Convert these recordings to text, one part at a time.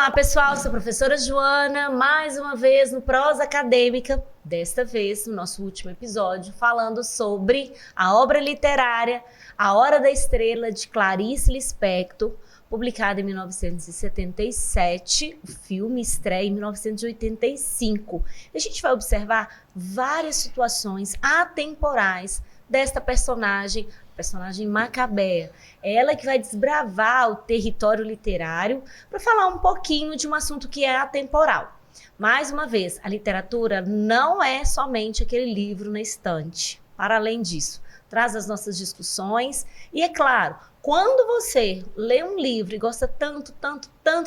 Olá pessoal, sou a professora Joana, mais uma vez no Prosa Acadêmica, desta vez no nosso último episódio, falando sobre a obra literária A Hora da Estrela, de Clarice Lispector, publicada em 1977, o filme estreia em 1985. A gente vai observar várias situações atemporais desta personagem Macabea. Ela que vai desbravar o território literário para falar um pouquinho de um assunto que é atemporal. Mais uma vez, a literatura não é somente aquele livro na estante. Para além disso, traz as nossas discussões e, é claro, quando você lê um livro e gosta tanto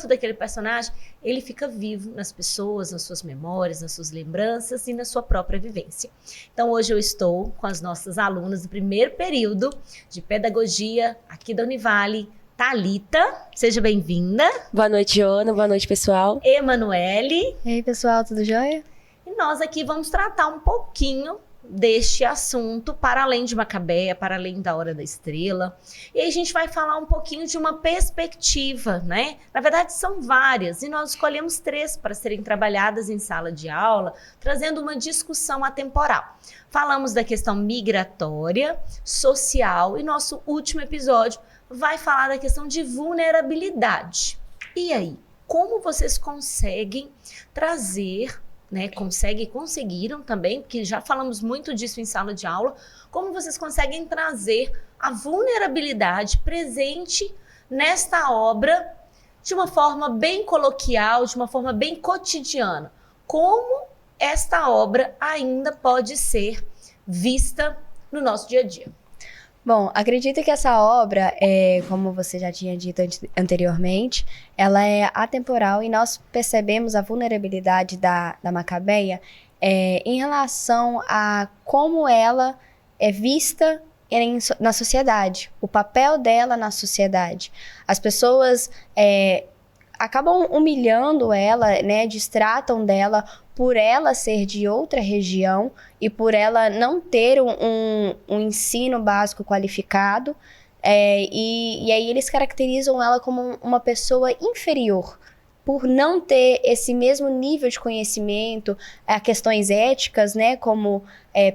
daquele personagem, ele fica vivo nas pessoas, nas suas memórias, nas suas lembranças e na sua própria vivência. Então hoje eu estou com as nossas alunas do primeiro período de pedagogia aqui da Univale, Thalita, seja bem-vinda. Boa noite, Joana. Boa noite, pessoal. Emanuele. E aí, pessoal, tudo jóia? E nós aqui vamos tratar um pouquinho deste assunto, para além de Macabea, para além da Hora da Estrela. E aí a gente vai falar um pouquinho de uma perspectiva, né? Na verdade, são várias, e nós escolhemos 3 para serem trabalhadas em sala de aula, trazendo uma discussão atemporal. Falamos da questão migratória, social, e nosso último episódio vai falar da questão de vulnerabilidade. E aí, como vocês conseguem trazer, né, conseguiram também, porque já falamos muito disso em sala de aula, como vocês conseguem trazer a vulnerabilidade presente nesta obra de uma forma bem coloquial, de uma forma bem cotidiana. Como esta obra ainda pode ser vista no nosso dia a dia? Bom, acredito que essa obra, como você já tinha dito anteriormente, ela é atemporal e nós percebemos a vulnerabilidade da Macabeia em relação a como ela é vista na sociedade, o papel dela na sociedade. As pessoas acabam humilhando ela, né, destratam dela por ela ser de outra região e por ela não ter um ensino básico qualificado, e aí eles caracterizam ela como uma pessoa inferior, por não ter esse mesmo nível de conhecimento, questões éticas, né, como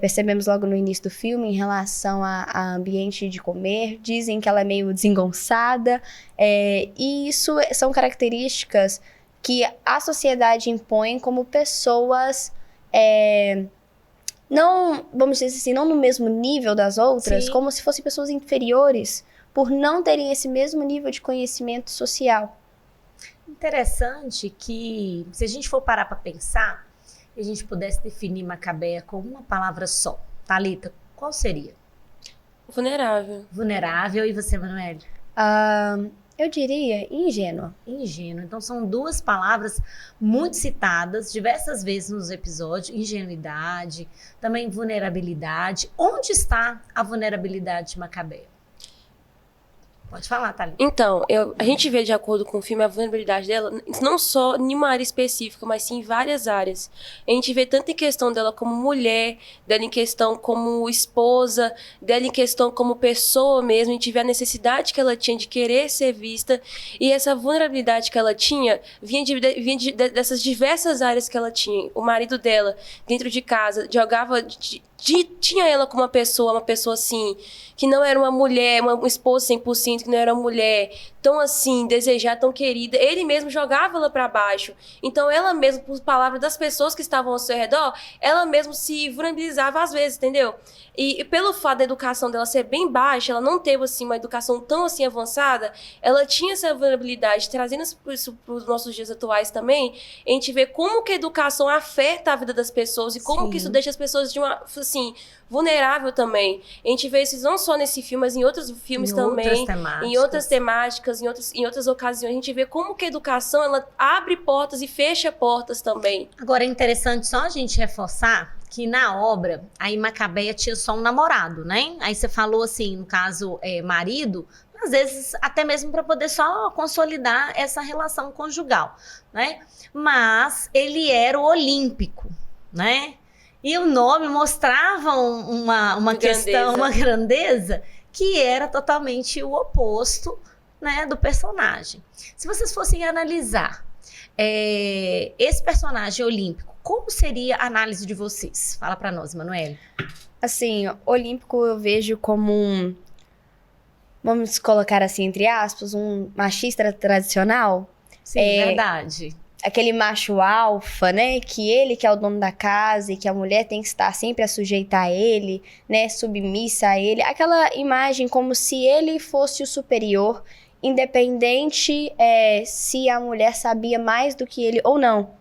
percebemos logo no início do filme, em relação a ambiente de comer, dizem que ela é meio desengonçada, e isso são características que a sociedade impõe como pessoas, não, vamos dizer assim, não no mesmo nível das outras, sim, como se fossem pessoas inferiores, por não terem esse mesmo nível de conhecimento social. Interessante que, se a gente for parar para pensar, e a gente pudesse definir Macabea com uma palavra só. Thalita, qual seria? Vulnerável. Vulnerável. E você, Emanuele? Eu diria ingênua. Ingênua. Então, são 2 palavras muito citadas diversas vezes nos episódios. Ingenuidade, também vulnerabilidade. Onde está a vulnerabilidade de Macabea? Pode falar, Thalita. Então, a gente vê, de acordo com o filme, a vulnerabilidade dela, não só em uma área específica, mas sim em várias áreas. A gente vê tanto em questão dela como mulher, dela em questão como esposa, dela em questão como pessoa mesmo. A gente vê a necessidade que ela tinha de querer ser vista, e essa vulnerabilidade que ela tinha vinha dessas diversas áreas que ela tinha. O marido dela, dentro de casa, jogava... tinha ela como uma pessoa assim, que não era uma mulher, uma esposa 100%, que não era uma mulher tão assim, desejada, tão querida. Ele mesmo jogava ela para baixo. Então ela mesma, por palavras das pessoas que estavam ao seu redor, ela mesmo se vulnerabilizava às vezes, entendeu? E pelo fato da educação dela ser bem baixa, ela não teve assim uma educação tão assim avançada, ela tinha essa vulnerabilidade. Trazendo isso para os nossos dias atuais também, a gente vê como que a educação afeta a vida das pessoas e como, sim, que isso deixa as pessoas de uma, assim, vulnerável também. A gente vê isso não só nesse filme, mas em outros filmes também, em outras temáticas, em outras ocasiões. A gente vê como que a educação, ela abre portas e fecha portas também. Agora é interessante só a gente reforçar que na obra, aí Macabea tinha só um namorado, né? Aí você falou assim, no caso, marido, às vezes até mesmo para poder só consolidar essa relação conjugal, né? Mas ele era o olímpico, né? E o nome mostrava uma questão, uma grandeza que era totalmente o oposto, né, do personagem. Se vocês fossem analisar Esse personagem olímpico, como seria a análise de vocês? Fala pra nós, Emanuele. Assim, olímpico eu vejo como um, vamos colocar assim, entre aspas, um machista tradicional. Sim, verdade. Aquele macho alfa, né? Que ele que é o dono da casa e que a mulher tem que estar sempre a sujeitar a ele, né? Submissa a ele. Aquela imagem como se ele fosse o superior, independente se a mulher sabia mais do que ele ou não.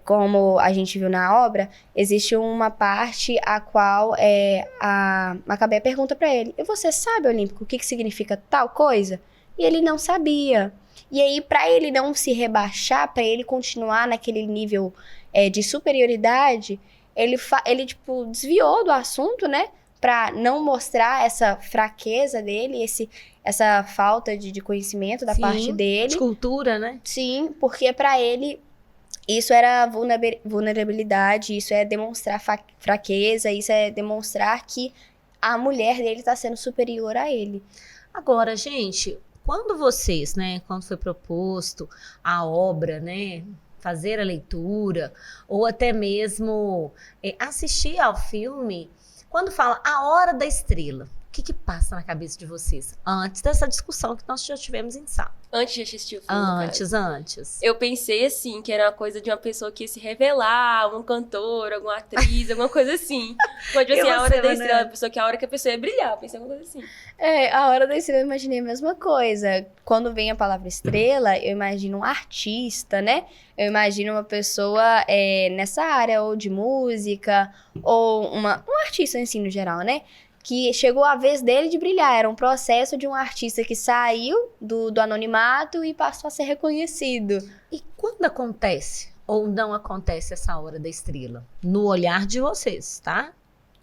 Como a gente viu na obra, existe uma parte a qual a Macabé pergunta pra ele: e você sabe, Olímpico, o que significa tal coisa? E ele não sabia. E aí, pra ele não se rebaixar, pra ele continuar naquele nível de superioridade, ele tipo, desviou do assunto, né? Pra não mostrar essa fraqueza dele, essa falta de conhecimento da parte dele. De cultura, né? Sim, porque pra ele isso era vulnerabilidade, isso é demonstrar fraqueza, isso é demonstrar que a mulher dele tá sendo superior a ele. Agora, gente, quando vocês, né, quando foi proposto a obra, né, fazer a leitura, ou até mesmo assistir ao filme, quando fala A Hora da Estrela, o que passa na cabeça de vocês? Antes dessa discussão que nós já tivemos em sala. Antes de assistir o filme, Antes. Eu pensei, assim, que era uma coisa de uma pessoa que ia se revelar, um cantor, alguma atriz, alguma coisa assim. Pode ser a hora da estrela, a pessoa que a hora que a pessoa ia brilhar, pensei alguma coisa assim. A hora da estrela eu imaginei a mesma coisa. Quando vem a palavra estrela, eu imagino um artista, né? Eu imagino uma pessoa nessa área, ou de música, ou um artista em si, no geral, né? Que chegou a vez dele de brilhar. Era um processo de um artista que saiu do anonimato e passou a ser reconhecido. E quando acontece ou não acontece essa hora da estrela? No olhar de vocês, tá?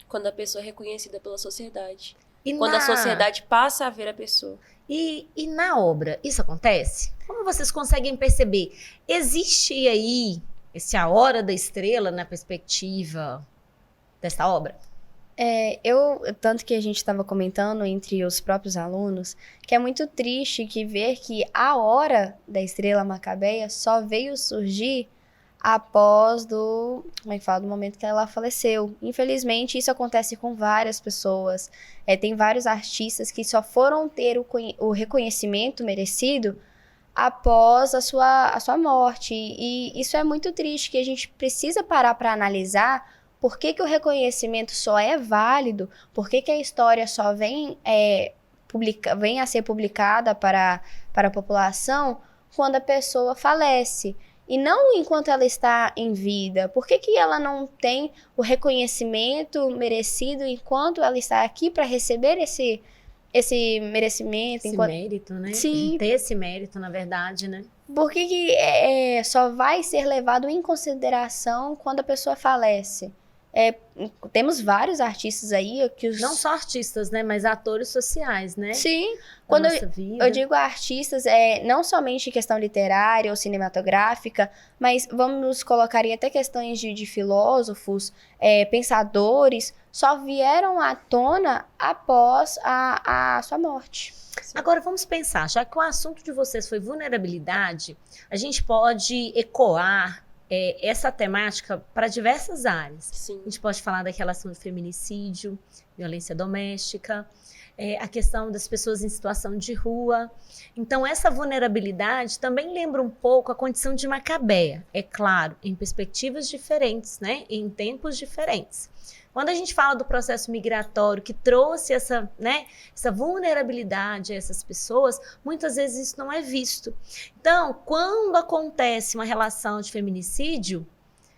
Quando a pessoa é reconhecida pela sociedade. Quando a sociedade passa a ver a pessoa. E na obra, isso acontece? Como vocês conseguem perceber? Existe aí a hora da estrela na perspectiva dessa obra? Tanto que a gente estava comentando entre os próprios alunos, que é muito triste ver que a hora da estrela macabeia só veio surgir após do momento que ela faleceu. Infelizmente, isso acontece com várias pessoas. Tem vários artistas que só foram ter o reconhecimento merecido após a sua morte. E isso é muito triste, que a gente precisa parar para analisar. Por que o reconhecimento só é válido? Por que a história só vem a ser publicada para a população quando a pessoa falece? E não enquanto ela está em vida. Por que ela não tem o reconhecimento merecido enquanto ela está aqui para receber esse merecimento? Mérito, né? Sim. Ter esse mérito, na verdade, né? Por que só vai ser levado em consideração quando a pessoa falece? Temos vários artistas aí que não só artistas, né, mas atores sociais, né? Sim, quando eu digo artistas, não somente questão literária ou cinematográfica, mas vamos colocar aí até questões de filósofos, pensadores, só vieram à tona após a sua morte. Sim. Agora vamos pensar, já que o assunto de vocês foi vulnerabilidade, a gente pode ecoar essa temática para diversas áreas. Sim. A gente pode falar da relação de feminicídio, violência doméstica, a questão das pessoas em situação de rua. Então, essa vulnerabilidade também lembra um pouco a condição de Macabeia, é claro, em perspectivas diferentes, né? Em tempos diferentes. Quando a gente fala do processo migratório que trouxe essa vulnerabilidade a essas pessoas, muitas vezes isso não é visto. Então, quando acontece uma relação de feminicídio,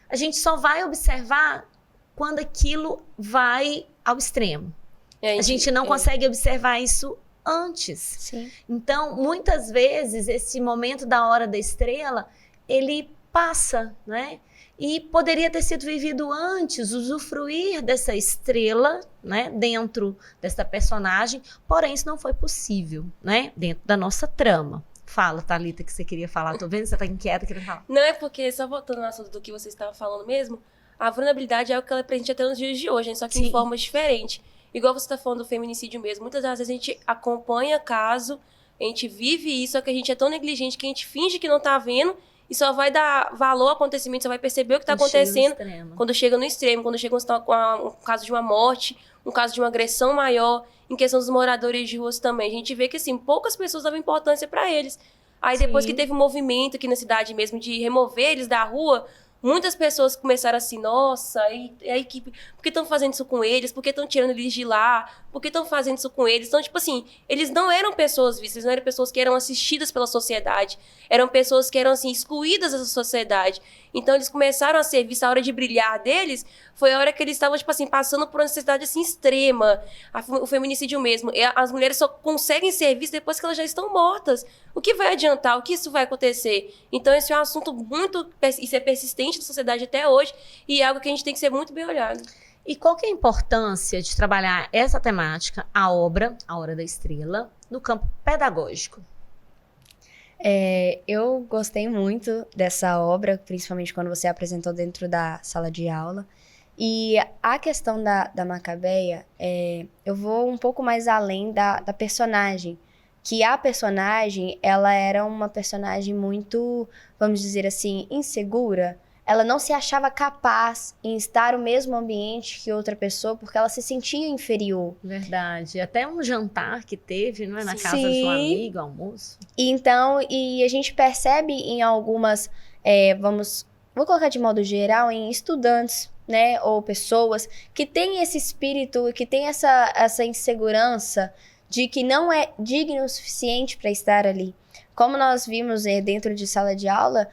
a gente só vai observar quando aquilo vai ao extremo. A gente não consegue observar isso antes. Sim. Então, muitas vezes, esse momento da hora da estrela, ele passa, né? E poderia ter sido vivido antes, usufruir dessa estrela, né, dentro dessa personagem, porém isso não foi possível, né, dentro da nossa trama. Fala, Thalita, que você queria falar. Tô vendo que você tá inquieta, querendo falar. Não, é porque, só voltando no assunto do que você estava falando mesmo, a vulnerabilidade é o que ela é presente até nos dias de hoje, né, só que em formas diferentes. Igual você tá falando do feminicídio mesmo, muitas das vezes a gente acompanha caso A gente vive isso, só que a gente é tão negligente que a gente finge que não tá vendo e só vai dar valor ao acontecimento, só vai perceber o que tá acontecendo quando chega no extremo, quando chega um caso de uma morte, um caso de uma agressão maior, em questão dos moradores de ruas também. A gente vê que, assim, poucas pessoas davam importância para eles. Aí, depois que teve um movimento aqui na cidade mesmo de remover eles da rua, muitas pessoas começaram assim, nossa, e a equipe, por que estão fazendo isso com eles? Por que estão tirando eles de lá? Por que estão fazendo isso com eles? Então, tipo assim, eles não eram pessoas vistas, eles não eram pessoas que eram assistidas pela sociedade, eram pessoas que eram, assim, excluídas da sociedade. Então, eles começaram a ser vistos, a hora de brilhar deles foi a hora que eles estavam, tipo assim, passando por uma necessidade, assim, extrema. O feminicídio mesmo. E as mulheres só conseguem ser vistas depois que elas já estão mortas. O que vai adiantar? O que isso vai acontecer? Então, esse é um assunto muito... Isso é persistente na sociedade até hoje e é algo que a gente tem que ser muito bem olhado. E qual que é a importância de trabalhar essa temática, a obra, A Hora da Estrela, no campo pedagógico? Eu gostei muito dessa obra, principalmente quando você apresentou dentro da sala de aula. E a questão da Macabeia, eu vou um pouco mais além da personagem. Que a personagem, ela era uma personagem muito, vamos dizer assim, insegura. Ela não se achava capaz em estar no mesmo ambiente que outra pessoa, porque ela se sentia inferior. Verdade. Até um jantar que teve, não é? Na casa Sim. de um amigo, almoço. Então, e a gente percebe em algumas, vou colocar de modo geral, em estudantes, né, ou pessoas que têm esse espírito, que têm essa insegurança de que não é digno o suficiente para estar ali. Como nós vimos dentro de sala de aula,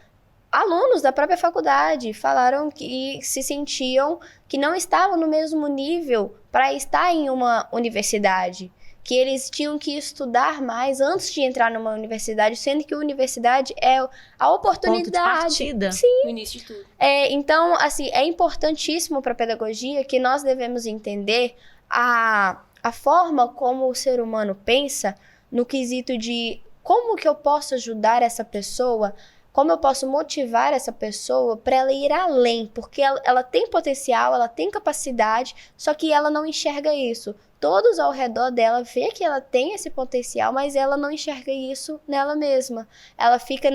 alunos da própria faculdade falaram que se sentiam que não estavam no mesmo nível para estar em uma universidade, que eles tinham que estudar mais antes de entrar numa universidade, sendo que a universidade é a oportunidade. Ponto de partida. Sim. No início de tudo. Então, assim, é importantíssimo para a pedagogia que nós devemos entender a forma como o ser humano pensa no quesito de como que eu posso ajudar essa pessoa, como eu posso motivar essa pessoa para ela ir além, porque ela tem potencial, ela tem capacidade, só que ela não enxerga isso. Todos ao redor dela vê que ela tem esse potencial, mas ela não enxerga isso nela mesma. Ela fica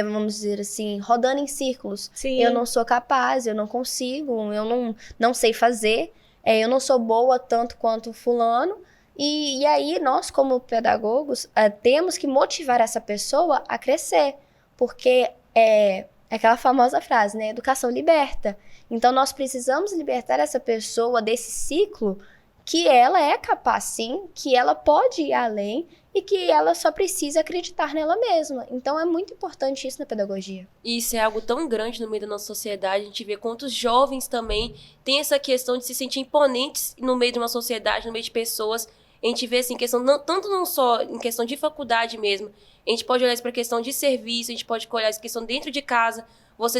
vamos dizer assim, rodando em círculos. Sim. Eu não sou capaz, eu não consigo, eu não sei fazer, eu não sou boa tanto quanto fulano. E aí, nós, como pedagogos, temos que motivar essa pessoa a crescer. Porque é aquela famosa frase, né? Educação liberta. Então, nós precisamos libertar essa pessoa desse ciclo que ela é capaz, sim, que ela pode ir além e que ela só precisa acreditar nela mesma. Então, é muito importante isso na pedagogia. E isso é algo tão grande no meio da nossa sociedade. A gente vê quantos jovens também têm essa questão de se sentir imponentes no meio de uma sociedade, no meio de pessoas. A gente vê, assim, tanto não só em questão de faculdade mesmo, a gente pode olhar isso para a questão de serviço, a gente pode olhar essa questão dentro de casa.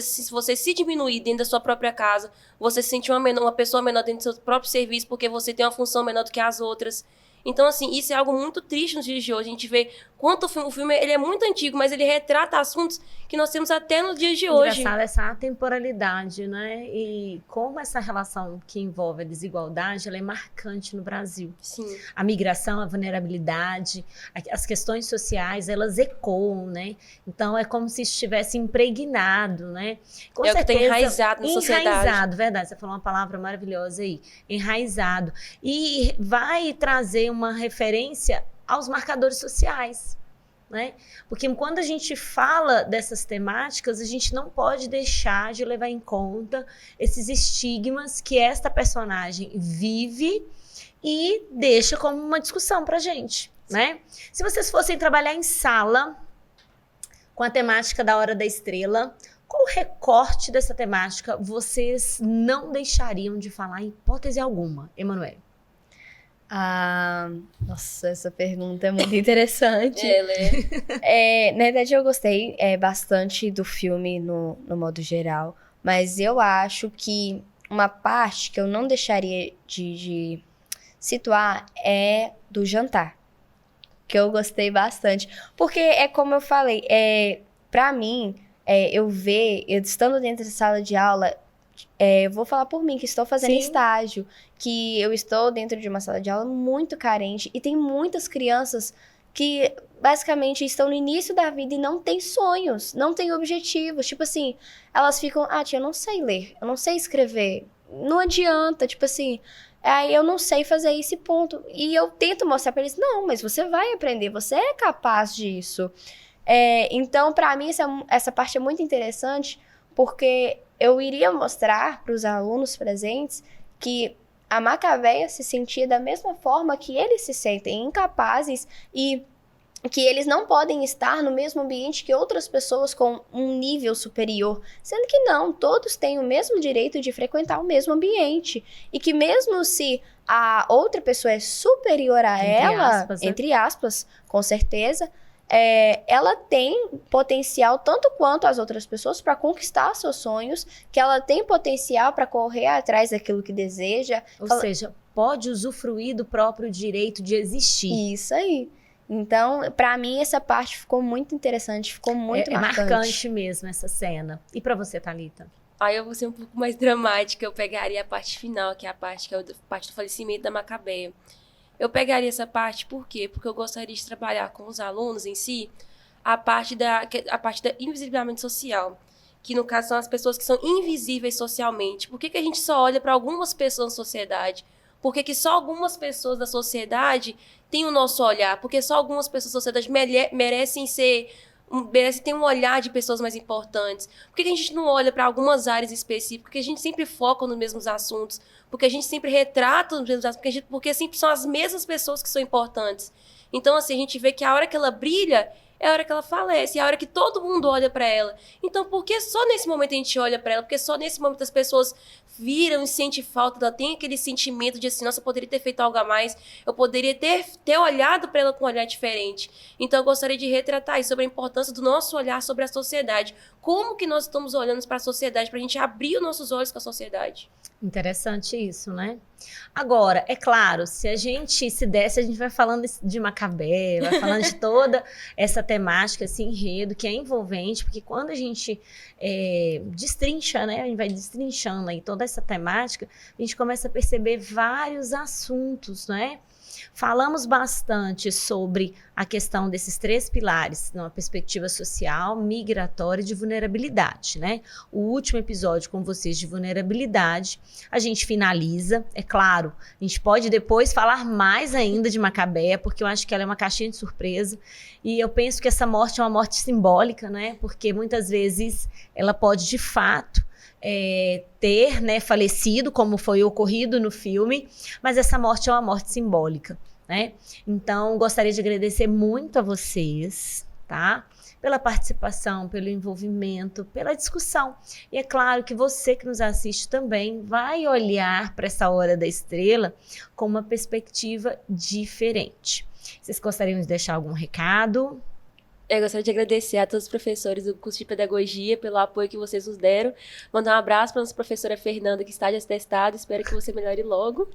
Se você se diminuir dentro da sua própria casa, você se sentir uma pessoa menor dentro do seu próprio serviço porque você tem uma função menor do que as outras. Então, assim, isso é algo muito triste nos dias de hoje. A gente vê quanto o filme ele é muito antigo, mas ele retrata assuntos que nós temos até nos dias de hoje. Engraçado essa atemporalidade, né? E como essa relação que envolve a desigualdade, ela é marcante no Brasil. Sim. A migração, a vulnerabilidade, as questões sociais, elas ecoam, né? Então, é como se estivesse impregnado, né? Com é certeza, o que está enraizado na sociedade. Enraizado, verdade. Você falou uma palavra maravilhosa aí. Enraizado. E vai trazer uma referência aos marcadores sociais, né? Porque quando a gente fala dessas temáticas, a gente não pode deixar de levar em conta esses estigmas que esta personagem vive e deixa como uma discussão pra gente, né? Se vocês fossem trabalhar em sala com a temática da Hora da Estrela, qual recorte dessa temática vocês não deixariam de falar em hipótese alguma, Emanuele? Nossa, essa pergunta é muito interessante. Na verdade, eu gostei bastante do filme no modo geral, mas eu acho que uma parte que eu não deixaria de situar é do jantar, que eu gostei bastante. Porque é como eu falei, pra mim, eu estando dentro da sala de aula, eu vou falar por mim, que estou fazendo Sim. estágio, que eu estou dentro de uma sala de aula muito carente e tem muitas crianças que basicamente estão no início da vida e não têm sonhos, não têm objetivos. Tipo assim, elas ficam, tia, eu não sei ler, eu não sei escrever, não adianta, tipo assim, eu não sei fazer esse ponto. E eu tento mostrar pra eles, não, mas você vai aprender, você é capaz disso. Então, pra mim, essa parte é muito interessante, porque eu iria mostrar para os alunos presentes que a Macabeia se sentia da mesma forma que eles se sentem incapazes e que eles não podem estar no mesmo ambiente que outras pessoas com um nível superior, sendo que não, todos têm o mesmo direito de frequentar o mesmo ambiente, e que mesmo se a outra pessoa é superior a ela, entre aspas, com certeza, ela tem potencial tanto quanto as outras pessoas para conquistar seus sonhos, que ela tem potencial para correr atrás daquilo que deseja. Ou seja, pode usufruir do próprio direito de existir. Isso aí. Então, pra mim, essa parte ficou muito interessante, ficou muito marcante. É marcante mesmo essa cena. E pra você, Thalita? Aí eu vou ser um pouco mais dramática, eu pegaria a parte final, que é a parte do falecimento da Macabeia. Eu pegaria essa parte, por quê? Porque eu gostaria de trabalhar com os alunos em si a parte da invisibilidade social, que no caso são as pessoas que são invisíveis socialmente. Por que a gente só olha para algumas pessoas na sociedade? Por que só algumas pessoas da sociedade têm o nosso olhar? Porque só algumas pessoas da sociedade merecem ter um olhar de pessoas mais importantes? Por que a gente não olha para algumas áreas específicas? Porque a gente sempre foca nos mesmos assuntos? Porque a gente sempre retrata os mesmos assuntos? Porque sempre são as mesmas pessoas que são importantes. Então, assim, a gente vê que a hora que ela brilha é a hora que ela falece, é a hora que todo mundo olha para ela. Então, por que só nesse momento a gente olha para ela? Porque só nesse momento as pessoas viram e sentem falta, ela tem aquele sentimento de assim, nossa, eu poderia ter feito algo a mais, eu poderia ter olhado para ela com um olhar diferente. Então, eu gostaria de retratar isso, sobre a importância do nosso olhar sobre a sociedade. Como que nós estamos olhando para a sociedade, para a gente abrir os nossos olhos com a sociedade. Interessante isso, né? Agora, é claro, se a gente se desse, a gente vai falando de Macabeia, vai falando de toda essa temática, esse enredo, que é envolvente, porque quando a gente destrincha, né? A gente vai destrinchando aí toda essa temática, a gente começa a perceber vários assuntos, né? Falamos bastante sobre a questão desses 3 pilares, numa perspectiva social, migratória e de vulnerabilidade, né? O último episódio com vocês de vulnerabilidade, a gente finaliza, é claro, a gente pode depois falar mais ainda de Macabeia, porque eu acho que ela é uma caixinha de surpresa, e eu penso que essa morte é uma morte simbólica, né? Porque muitas vezes ela pode, de fato, ter, né, falecido, como foi ocorrido no filme, mas essa morte é uma morte simbólica, né? Então, gostaria de agradecer muito a vocês, tá? Pela participação, pelo envolvimento, pela discussão. E é claro que você que nos assiste também vai olhar para essa Hora da Estrela com uma perspectiva diferente. Vocês gostariam de deixar algum recado? Eu gostaria de agradecer a todos os professores do curso de pedagogia pelo apoio que vocês nos deram. Mandar um abraço para a nossa professora Fernanda, que está de atestado. Espero que você melhore logo.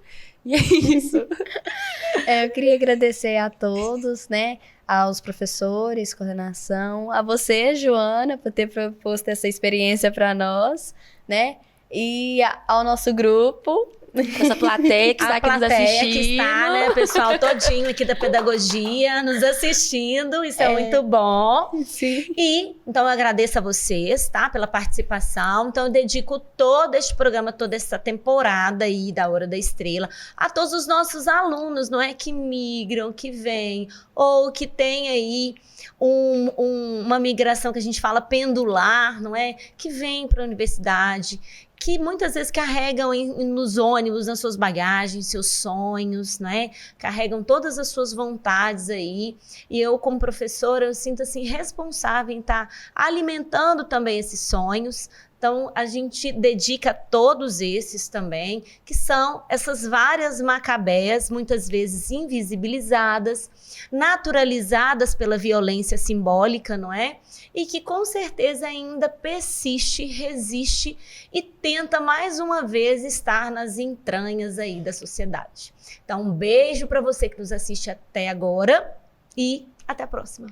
E é isso. Eu queria agradecer a todos, né? Aos professores, coordenação, a você, Joana, por ter proposto essa experiência para nós, né? E ao nosso grupo. Essa plateia que está aqui nos assistindo. Que está, né, o pessoal todinho aqui da pedagogia nos assistindo, isso é muito bom. Sim. E, então, eu agradeço a vocês, tá, pela participação. Então, eu dedico todo este programa, toda essa temporada aí da Hora da Estrela, a todos os nossos alunos, não é, que migram, que vêm, ou que tem aí uma migração que a gente fala pendular, não é, que vem para a universidade, que muitas vezes carregam nos ônibus, nas suas bagagens, seus sonhos, né? Carregam todas as suas vontades aí. E eu, como professora, eu sinto assim responsável em estar alimentando também esses sonhos. Então, a gente dedica a todos esses também, que são essas várias macabeias, muitas vezes invisibilizadas, naturalizadas pela violência simbólica, não é? E que com certeza ainda persiste, resiste e tenta mais uma vez estar nas entranhas aí da sociedade. Então, um beijo para você que nos assiste até agora e até a próxima.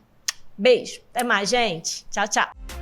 Beijo, até mais, gente. Tchau, tchau.